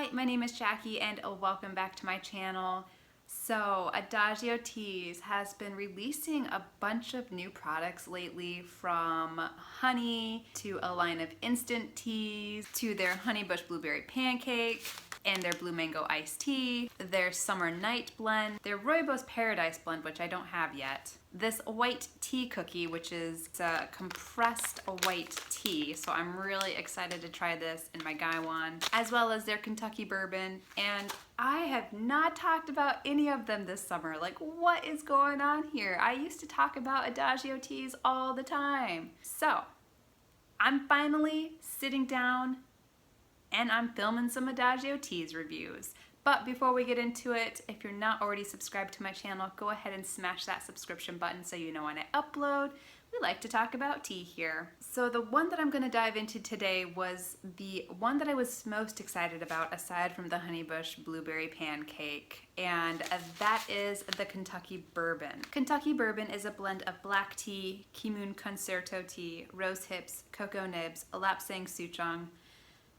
Hi, my name is Jackie and welcome back to my channel. So Adagio Teas has been releasing a bunch of new products lately, from honey to a line of instant teas to their honey bush blueberry pancake and their blue mango iced tea, their summer night blend, their rooibos paradise blend, which I don't have yet, this white tea cookie, which is a compressed white tea, so I'm really excited to try this in my Gaiwan, as well as their Kentucky Bourbon. And I have not talked about any of them this summer. Like, what is going on here? I used to talk about Adagio Teas all the time. So I'm finally sitting down and I'm filming some Adagio Teas reviews. But before we get into it, if you're not already subscribed to my channel, go ahead and smash that subscription button so you know when I upload. We like to talk about tea here. So the one that I'm going to dive into today was the one that I was most excited about, aside from the honey bush blueberry pancake, and that is the Kentucky Bourbon. Kentucky Bourbon is a blend of black tea, Kimun concerto tea, rose hips, cocoa nibs, lapsang souchong,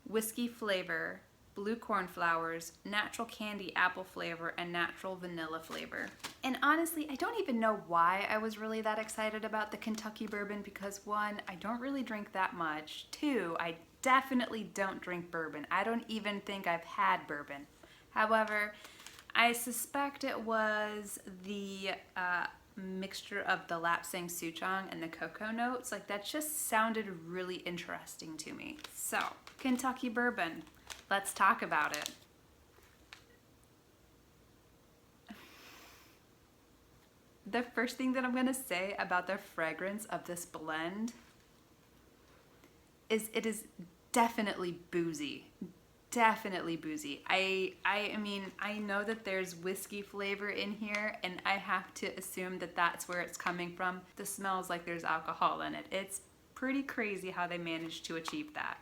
whiskey flavor, blue cornflowers, natural candy apple flavor, and natural vanilla flavor. And honestly, I don't even know why I was really that excited about the Kentucky Bourbon, because one, I don't really drink that much. Two, I definitely don't drink bourbon. I don't even think I've had bourbon. However, I suspect it was the mixture of the lapsang souchong and the cocoa notes. Like, that just sounded really interesting to me. So, Kentucky Bourbon. Let's talk about it. The first thing that I'm going to say about the fragrance of this blend is it is definitely boozy. Definitely boozy. I mean, I know that there's whiskey flavor in here, and I have to assume that that's where it's coming from. This smells like there's alcohol in it. It's pretty crazy how they managed to achieve that.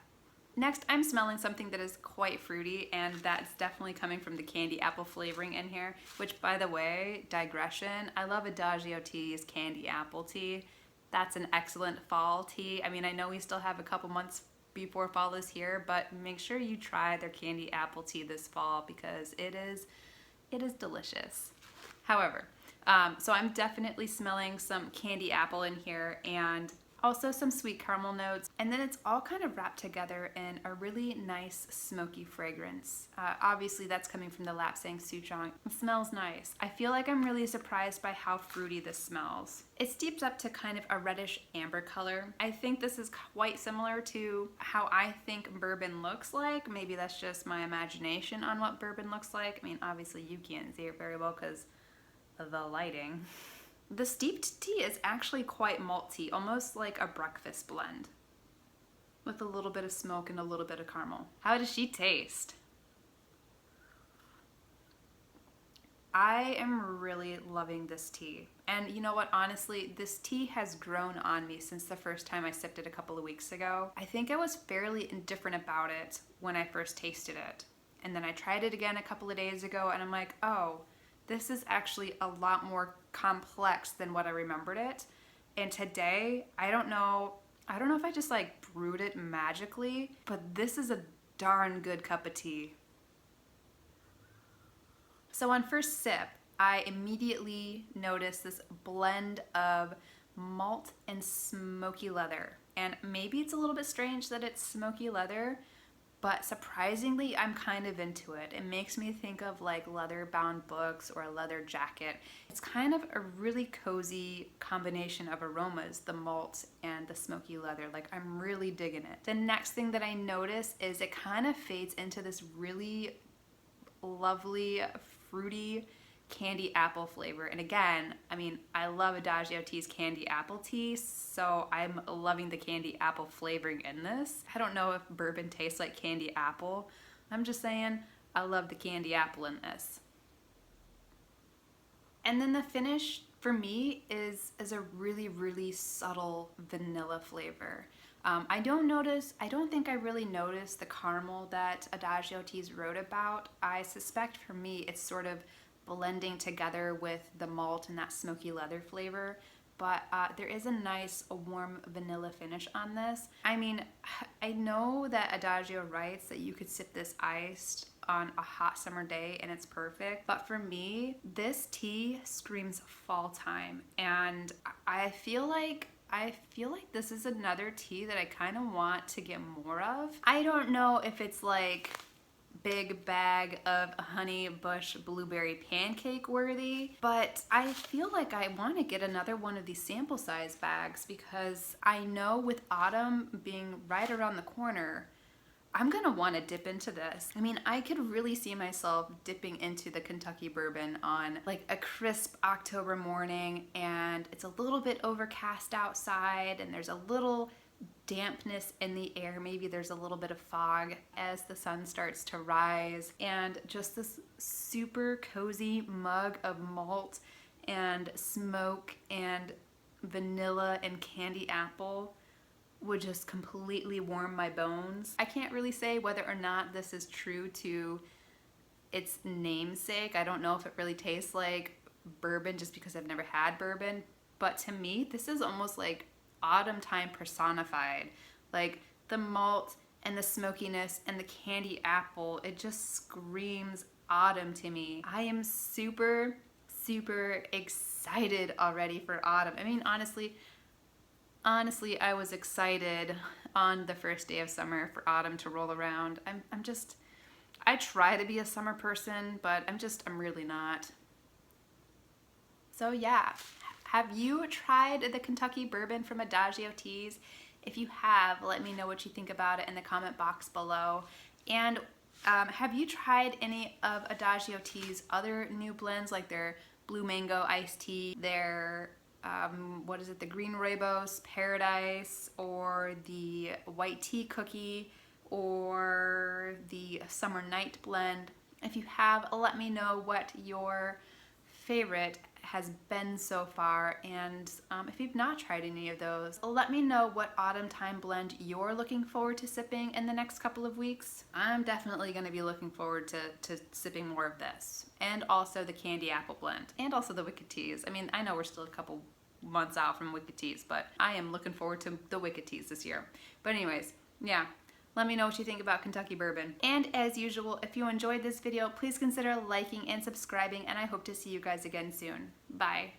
Next, I'm smelling something that is quite fruity, and that's definitely coming from the candy apple flavoring in here, which, by the way, digression, I love Adagio Teas candy apple tea. That's an excellent fall tea. I mean, I know we still have a couple months before fall is here, but make sure you try their candy apple tea this fall, because it is delicious. However, so I'm definitely smelling some candy apple in here, and also some sweet caramel notes, and then it's all kind of wrapped together in a really nice smoky fragrance. Obviously that's coming from the lapsang souchong. It smells nice. I feel like I'm really surprised by how fruity this smells. It steeps up to kind of a reddish amber color. I think this is quite similar to how I think bourbon looks like. Maybe that's just my imagination on what bourbon looks like. I mean, obviously you can't see it very well because of the lighting. The steeped tea is actually quite malty, almost like a breakfast blend, with a little bit of smoke and a little bit of caramel. How does she taste? I am really loving this tea. And you know what, honestly, this tea has grown on me since the first time I sipped it a couple of weeks ago. I think I was fairly indifferent about it when I first tasted it. And then I tried it again a couple of days ago, and I'm like, oh, this is actually a lot more complex than what I remembered it. And today, I don't know if I just like brewed it magically, but this is a darn good cup of tea. So on first sip, I immediately noticed this blend of malt and smoky leather. And maybe it's a little bit strange that it's smoky leather, but surprisingly, I'm kind of into it. It makes me think of like leather-bound books or a leather jacket. It's kind of a really cozy combination of aromas, the malt and the smoky leather. Like, I'm really digging it. The next thing that I notice is it kind of fades into this really lovely, fruity candy apple flavor. And again, I mean, I love Adagio Tea's candy apple tea, so I'm loving the candy apple flavoring in this. I don't know if bourbon tastes like candy apple. I'm just saying, I love the candy apple in this. And then the finish for me is a really, really subtle vanilla flavor. I don't think I really noticed the caramel that Adagio Teas wrote about. I suspect for me it's sort of blending together with the malt and that smoky leather flavor, but there is a nice warm vanilla finish on this. I mean, I know that Adagio writes that you could sip this iced on a hot summer day and it's perfect, but for me, this tea screams fall time, and I feel like this is another tea that I kind of want to get more of. I don't know if it's like big bag of honey bush blueberry pancake worthy, but I feel like I want to get another one of these sample size bags, because I know with autumn being right around the corner, I'm gonna want to dip into this. I mean, I could really see myself dipping into the Kentucky Bourbon on like a crisp October morning, and it's a little bit overcast outside and there's a little dampness in the air. Maybe there's a little bit of fog as the sun starts to rise, and just this super cozy mug of malt and smoke and vanilla and candy apple would just completely warm my bones. I can't really say whether or not this is true to its namesake. I don't know if it really tastes like bourbon just because I've never had bourbon, but to me, this is almost like autumn time personified. Like the malt and the smokiness and the candy apple, it just screams autumn to me. I am super, super excited already for autumn. I mean, honestly, I was excited on the first day of summer for autumn to roll around. I try to be a summer person, but I'm really not. So yeah, have you tried the Kentucky Bourbon from Adagio Teas? If you have, let me know what you think about it in the comment box below. And have you tried any of Adagio Teas' other new blends, like their Blue Mango Iced Tea, their the Green Rooibos Paradise, or the White Tea Cookie, or the Summer Night Blend? If you have, let me know what your favorite has been so far, and if you've not tried any of those, let me know what autumn time blend you're looking forward to sipping in the next couple of weeks. I'm definitely going to be looking forward to sipping more of this, and also the candy apple blend, and also the Wicked Teas. I mean, I know we're still a couple months out from Wicked Teas, but I am looking forward to the Wicked Teas this year. But anyways, yeah, let me know what you think about Kentucky Bourbon. And as usual, if you enjoyed this video, please consider liking and subscribing, and I hope to see you guys again soon. Bye.